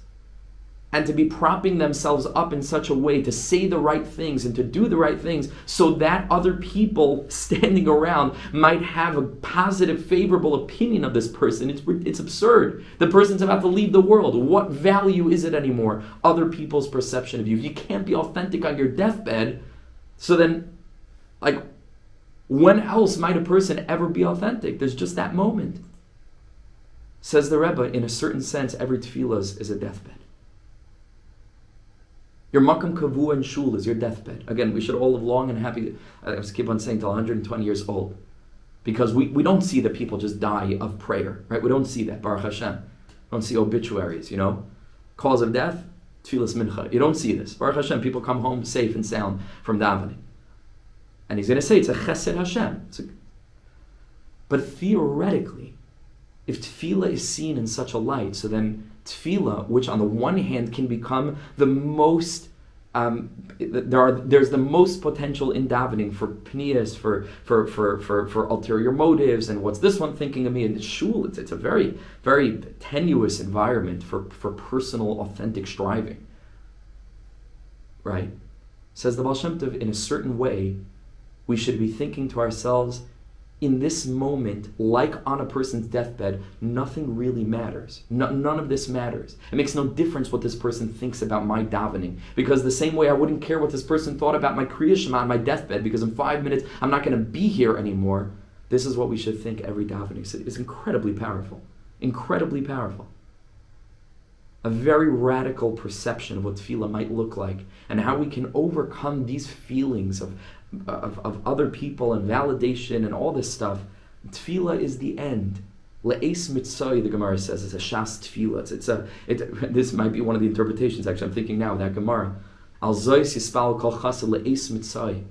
and to be propping themselves up in such a way to say the right things and to do the right things so that other people standing around might have a positive, favorable opinion of this person. It's absurd. The person's about to leave the world. What value is it anymore? Other people's perception of you. You can't be authentic on your deathbed, so then, like, when else might a person ever be authentic? There's just that moment. Says the Rebbe, in a certain sense, every tefillah is a deathbed. Your makam kavua and shul is your deathbed. Again, we should all live long and happy. I just keep on saying till 120 years old, because we don't see that people just die of prayer, right? We don't see that. Baruch Hashem, we don't see obituaries. Cause of death, tefillas mincha. You don't see this. Baruch Hashem, people come home safe and sound from davening, and he's going to say it's a chesed Hashem. But theoretically, if tefillah is seen in such a light, so then tefillah, which on the one hand can become the most, there's the most potential in davening for pniyas, for ulterior motives, and what's this one thinking of me? And shul, it's a very, very tenuous environment for personal, authentic striving. Right? Says the Baal Shem Tov, in a certain way, we should be thinking to ourselves, in this moment, like on a person's deathbed, nothing really matters. None of this matters. It makes no difference what this person thinks about my davening, because the same way I wouldn't care what this person thought about my Kriya Shema on my deathbed, because in 5 minutes I'm not going to be here anymore. This is what we should think every davening. So it's incredibly powerful. Incredibly powerful. A very radical perception of what tefillah might look like, and how we can overcome these feelings of other people and validation and all this stuff. Tefillah is the end. Le'es mitzay, the Gemara says, is a shas tefillah. This might be one of the interpretations, actually. I'm thinking now, that Gemara. Al zois yispal kol chassid le'es mitzay.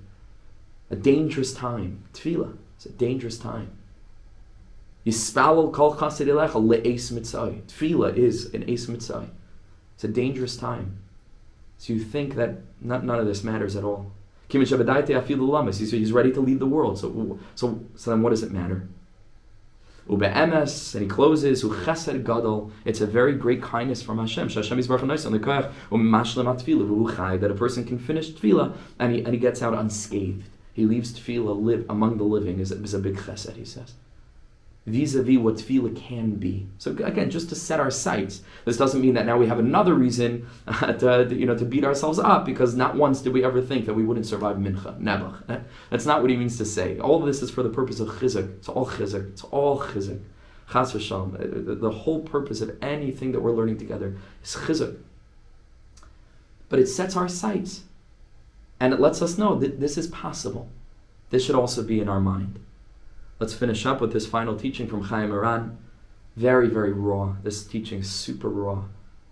A dangerous time. Tefillah. It's a dangerous time. Yispal kol chassid elecha le'es mitzay. Tefillah is an es mitzay. It's a dangerous time. So you think that none of this matters at all. He's ready to leave the world. So then what does it matter? And he closes, it's a very great kindness from Hashem. That a person can finish tefillah and he gets out unscathed. He leaves tefillah live among the living is a big chesed, he says. Vis-a-vis what tefillah can be. So again, just to set our sights. This doesn't mean that now we have another reason to beat ourselves up, because not once did we ever think that we wouldn't survive mincha, nebuch. That's not what he means to say. All of this is for the purpose of chizuk. It's all chizuk. It's all chizuk. Chas v'shalom. The whole purpose of anything that we're learning together is chizuk. But it sets our sights, and it lets us know that this is possible. This should also be in our mind. Let's finish up with this final teaching from Chaim Aran. Very, very raw. This teaching is super raw.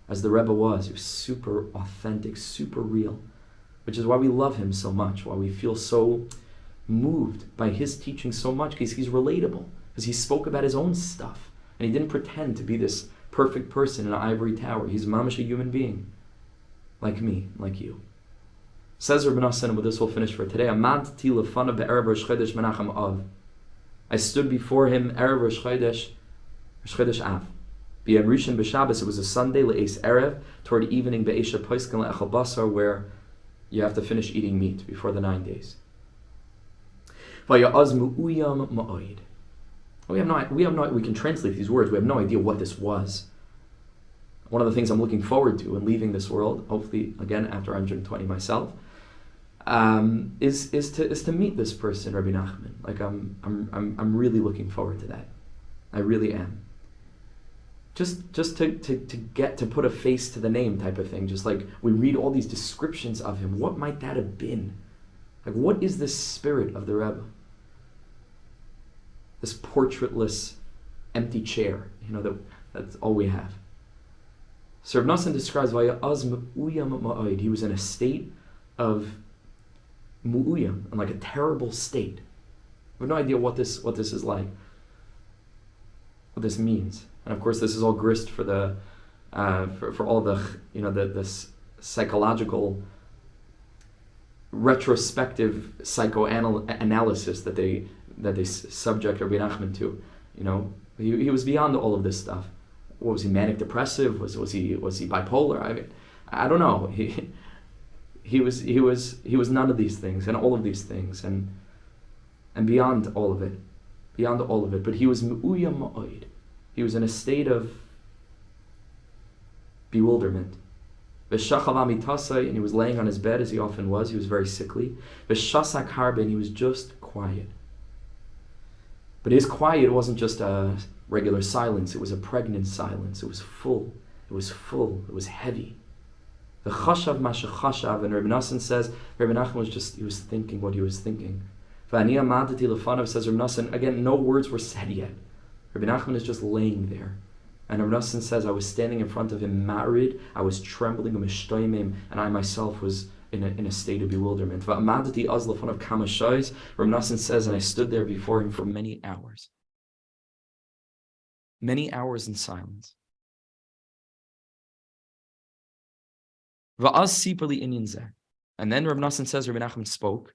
As the Rebbe was, he was super authentic, super real. Which is why we love him so much, why we feel so moved by his teaching so much, because he's relatable. Because he spoke about his own stuff. And he didn't pretend to be this perfect person in an ivory tower. He's mamash a human being. Like me, like you. Says Rebbe Nachman, and with this we'll finish for today. Amadti lefanav be'erev Rosh Chodesh Menachem Av. I stood before him Erev Rosh Chodesh Av. B'yom Rishon b'Shabbos, it was a Sunday, le'es Erev, toward evening, be'esha poisken le'echel basar, where you have to finish eating meat before the 9 days. Vaya'az mu'uyam ma'oid. We can translate these words. We have no idea what this was. One of the things I'm looking forward to in leaving this world, hopefully again after I'm 120 myself, is to meet this person, Rebbe Nachman. Like I'm really looking forward to that. I really am. Just to get to put a face to the name type of thing. Just like we read all these descriptions of him. What might that have been? Like what is this spirit of the Rebbe? This portraitless, empty chair. That's all we have. So Reb Nosson describes Vaya'az mu'uyam ma'oid. He was in a state of mu'uyam, and like a terrible state. We have no idea what this is like, what this means. And of course, this is all grist for the for all the this psychological retrospective psychoanalysis that they subject Rebbe Nachman to. He was beyond all of this stuff. What was he, manic depressive? Was he bipolar? I don't know. He was none of these things and all of these things and beyond all of it. But he was mu'uyam ma'oid. He was in a state of bewilderment. V'shachav amitasai, and he was laying on his bed as he often was. He was very sickly. V'shasak harbe, and he was just quiet. But his quiet wasn't just a regular silence. It was a pregnant silence. It was full. It was heavy. The chashav mashachashav, and Rebbe Nosson says, Rebbe Nachman he was thinking what he was thinking. V'ani amadati lefanav, says Rebbe Nosson, again, no words were said yet. Rebbe Nachman is just laying there. And Rebbe Nosson says, I was standing in front of him, ma'arid, I was trembling, and I myself was in a state of bewilderment. V'amadati az lefanav kama shais, Rebbe Nosson says, and I stood there before him for many hours. Many hours in silence. Va'az siperli inyan zeh. And then Rebbe Nosson says, Rebbe Nachman spoke.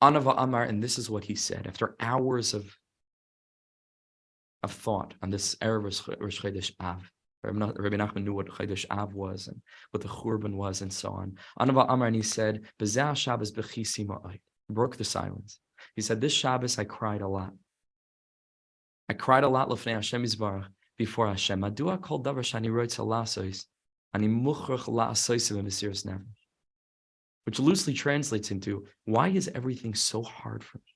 Ana va'amar, and this is what he said. After hours of thought on this Erev Rosh Chodesh Av. Rebbe Nachman knew what Chodesh Av was and what the Churban was and so on. Ana va'amar, and he said, B'zeh Shabbos b'chisi ma'oid. Broke the silence. He said, this Shabbos I cried a lot. I cried a lot l'fnei Hashem Yisbarach, before Hashem. Madua kol davar shani roitz halasos, ani muchrach la'asois b'mesiras nefesh. Which loosely translates into, why is everything so hard for me?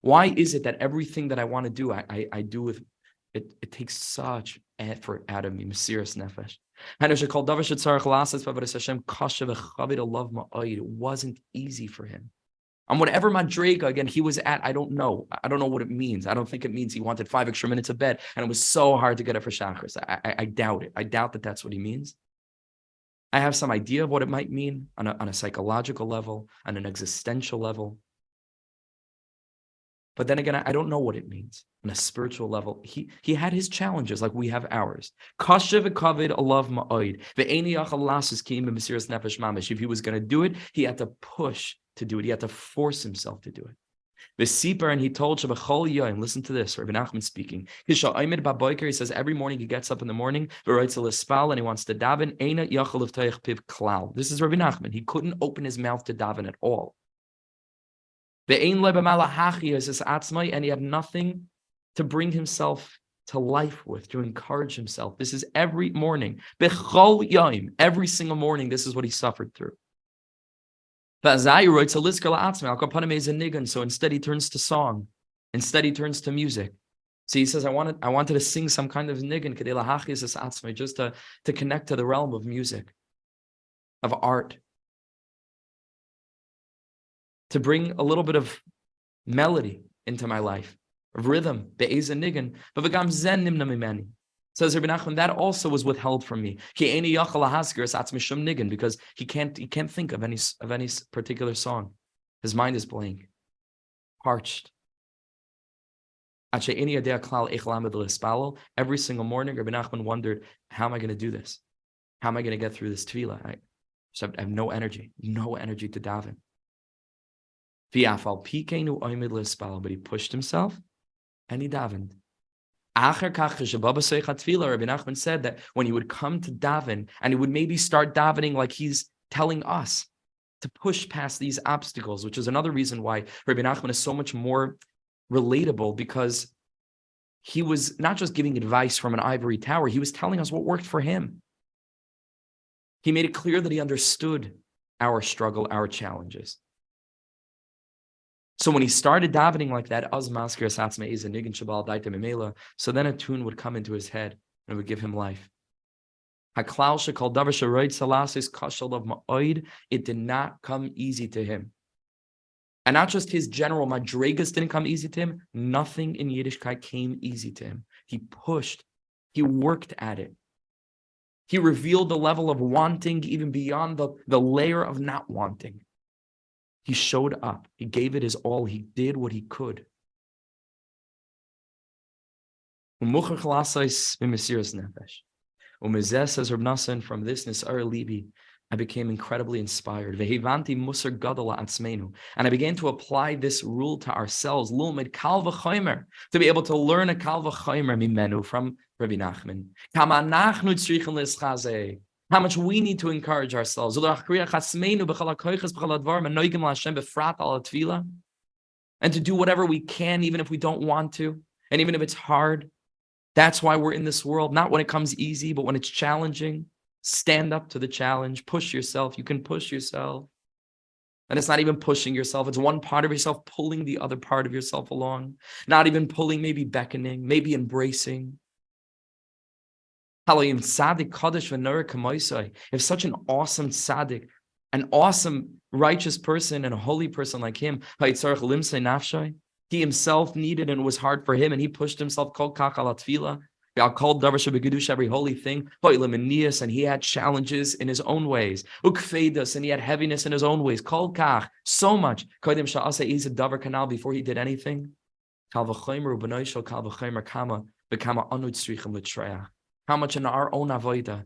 Why is it that everything that I want to do, I do with, it takes such effort out of me, mesiras nefesh. It wasn't easy for him. On whatever madrega, again, he was at, I don't know what it means. I don't think it means he wanted 5 extra minutes of bed, and it was so hard to get up for Shachris. I doubt it. I doubt that that's what he means. I have some idea of what it might mean on a psychological level, on an existential level. But then again, I don't know what it means on a spiritual level. He had his challenges like we have ours. If he was going to do it, he had to push to do it. He had to force himself to do it. And he told Shabbat, listen to this, Rebbe Nachman speaking. He says every morning he gets up in the morning and he wants to daven. This is Rebbe Nachman. He couldn't open his mouth to daven at all. And he had nothing to bring himself to life with, to encourage himself. This is every morning. Every single morning, this is what he suffered through. So instead he turns to song. Instead he turns to music. So he says, I wanted to sing some kind of nigun, just to connect to the realm of music, of art, to bring a little bit of melody into my life, of rhythm, says Rebbe Nachman, that also was withheld from me. Because he can't think of any particular song. His mind is blank, parched. Every single morning, Rebbe Nachman wondered, how am I going to do this? How am I going to get through this tefillah? I have no energy to daven. But he pushed himself and he davened. Rebbe Nachman said that when he would come to daven and he would maybe start davening like he's telling us to push past these obstacles, which is another reason why Rebbe Nachman is so much more relatable, because he was not just giving advice from an ivory tower, he was telling us what worked for him. He made it clear that he understood our struggle, our challenges. So when he started davening like that, so then a tune would come into his head and it would give him life. It did not come easy to him. And not just his general madregas didn't come easy to him. Nothing in Yiddishkeit came easy to him. He pushed. He worked at it. He revealed the level of wanting even beyond the layer of not wanting. He showed up. He gave it his all. He did what he could. Says Reb Nachman, from this Nisar Libi, I became incredibly inspired. And I began to apply this rule to ourselves. To be able to learn a kal v'chomer mimenu from Rebbe Nachman. How much we need to encourage ourselves. And to do whatever we can, even if we don't want to, and even if it's hard. That's why we're in this world, not when it comes easy, but when it's challenging. Stand up to the challenge, push yourself. You can push yourself. And it's not even pushing yourself. It's one part of yourself pulling the other part of yourself along. Not even pulling, maybe beckoning, maybe embracing. If such an awesome tzaddik, an awesome righteous person and a holy person like him, he himself needed, and it was hard for him, and he pushed himself called tefillah. Called every holy thing, and he had challenges in his own ways, and he had heaviness in his own ways. Called so much before he did anything. How much in our own avodah,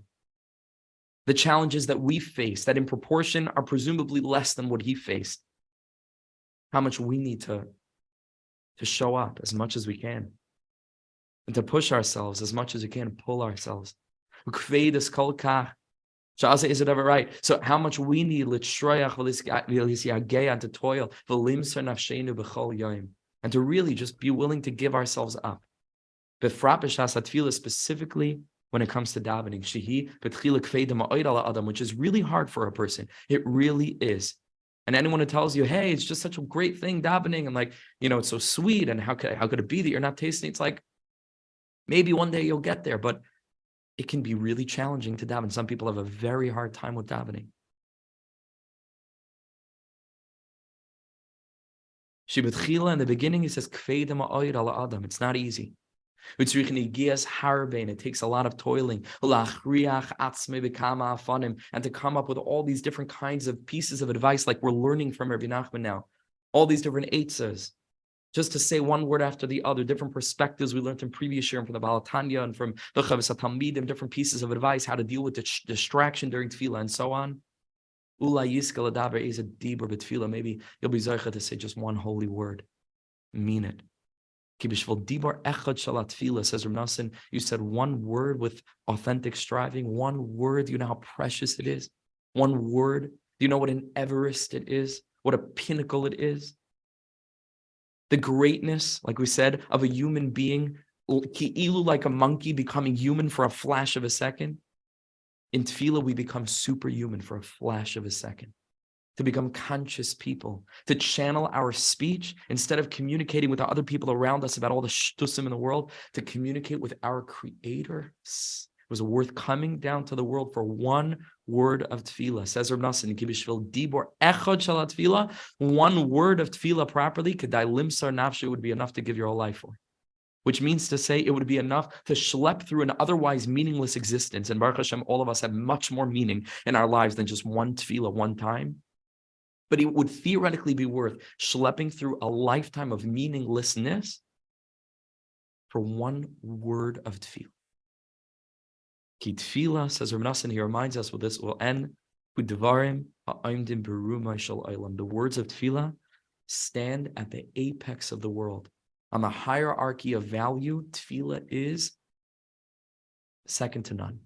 the challenges that we face, that in proportion are presumably less than what he faced, how much we need to show up as much as we can, and to push ourselves as much as we can, pull ourselves. Is it ever right? So how much we need and to toil and to really just be willing to give ourselves up. Specifically when it comes to davening, which is really hard for a person. It really is. And anyone who tells you, hey, it's just such a great thing, davening, and it's so sweet, and how could it be that you're not tasting? It's like, maybe one day you'll get there, but it can be really challenging to daven. Some people have a very hard time with davening. In the beginning, he says, it's not easy. It takes a lot of toiling and to come up with all these different kinds of pieces of advice, like we're learning from Rebbe Nachman now. All these different eitzes, just to say one word after the other, different perspectives we learned in previous year and from the Baal Tanya and from the Chavis HaTalmidim, different pieces of advice, how to deal with distraction during tefillah and so on. Maybe you'll be zeicha to say just one holy word. Mean it. Says Reb Nachman, you said one word with authentic striving, one word. Do you know how precious it is? One word. Do you know what an Everest it is? What a pinnacle it is? The greatness, like we said, of a human being, like a monkey becoming human for a flash of a second. In tefillah, we become superhuman for a flash of a second. To become conscious people, to channel our speech, instead of communicating with the other people around us about all the shtusim in the world, to communicate with our Creator. It was worth coming down to the world for one word of tefillah. Says Reb Nachman, one word of tefillah properly, kedai limsar nafshe, would be enough to give your whole life for. Which means to say it would be enough to schlep through an otherwise meaningless existence. And Baruch Hashem, all of us have much more meaning in our lives than just one tefillah, one time. But it would theoretically be worth schlepping through a lifetime of meaninglessness for one word of tefillah. Ki tefillah, says Rebbe Nachman, he reminds us with this, will end with devarim ha'omdim berumah shel olam. The words of tefillah stand at the apex of the world. On the hierarchy of value, tefillah is second to none.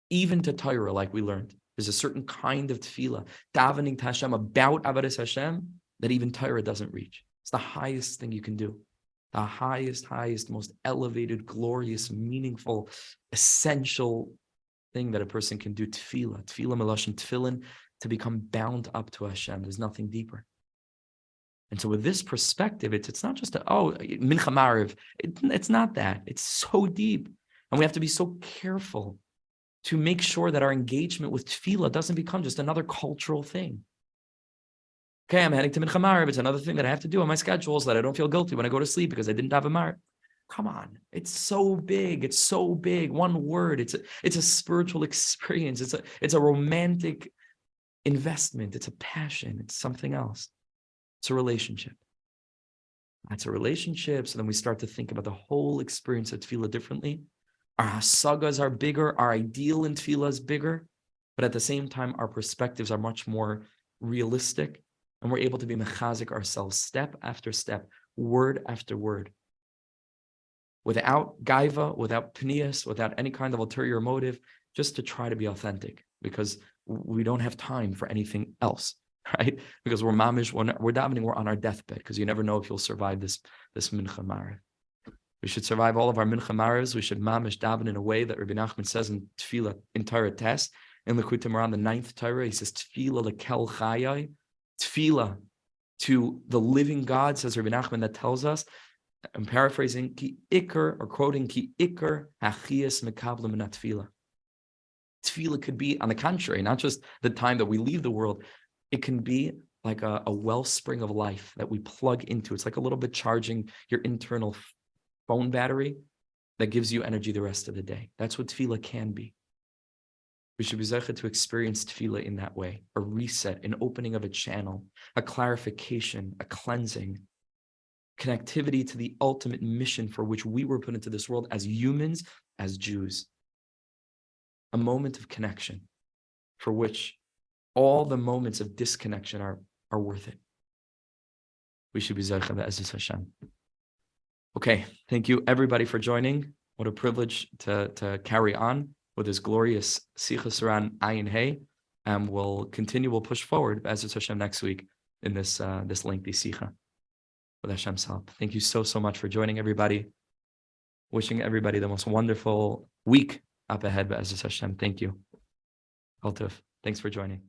Even to Torah, like we learned. There's a certain kind of tefillah, davening to Hashem about Avodas Hashem that even Torah doesn't reach. It's the highest thing you can do. The highest, most elevated, glorious, meaningful, essential thing that a person can do. Tefillah melashon tefillin, to become bound up to Hashem. There's nothing deeper. And so with this perspective, it's not just mincha mariv. It's not that. It's so deep. And we have to be so careful to make sure that our engagement with tefillah doesn't become just another cultural thing. Okay, I'm heading to mincha mariv. It's another thing that I have to do on my schedule so that I don't feel guilty when I go to sleep because I didn't have a mariv. Come on, it's so big. It's so big. One word. It's a spiritual experience. It's a romantic investment. It's a passion. It's something else. It's a relationship. That's a relationship. So then we start to think about the whole experience of tefillah differently. Our hasagas are bigger. Our ideal in tefillah is bigger. But at the same time, our perspectives are much more realistic. And we're able to be mechazik ourselves step after step, word after word. Without gaiva, without pnius, without any kind of ulterior motive, just to try to be authentic. Because we don't have time for anything else. Right? Because we're mamish, we're davening, we're on our deathbed, because you never know if you'll survive this mincha mariv. We should survive all of our mincha marivs. We should mamish daven in a way that Rebbe Nachman says in Tefillah, in Torah test, in Likutei Moharan, the 9th Torah, he says, Tefillah lekel chayai, Tefillah to the living God, says Rebbe Nachman, that tells us, I'm paraphrasing, ki ikar, or quoting, ki ikar hachiyas mekabla min tefillah. Tefillah could be, on the contrary, not just the time that we leave the world, it can be like a wellspring of life that we plug into. It's like a little bit charging your internal phone battery that gives you energy the rest of the day. That's what tefillah can be. We should be zeicha to experience tefillah in that way, a reset, an opening of a channel, a clarification, a cleansing, connectivity to the ultimate mission for which we were put into this world as humans, as Jews. A moment of connection for which all the moments of disconnection are worth it. We should be zeicha be'ezus Hashem. Okay, thank you everybody for joining. What a privilege to carry on with this glorious Sichos HaRan Ayin Hey, and we'll push forward be'ezus Hashem next week in this lengthy Sicha with Hashem's help. Thank you so much for joining, everybody. Wishing everybody the most wonderful week up ahead be'ezus Hashem. Thank you. Kol tov. Thanks for joining.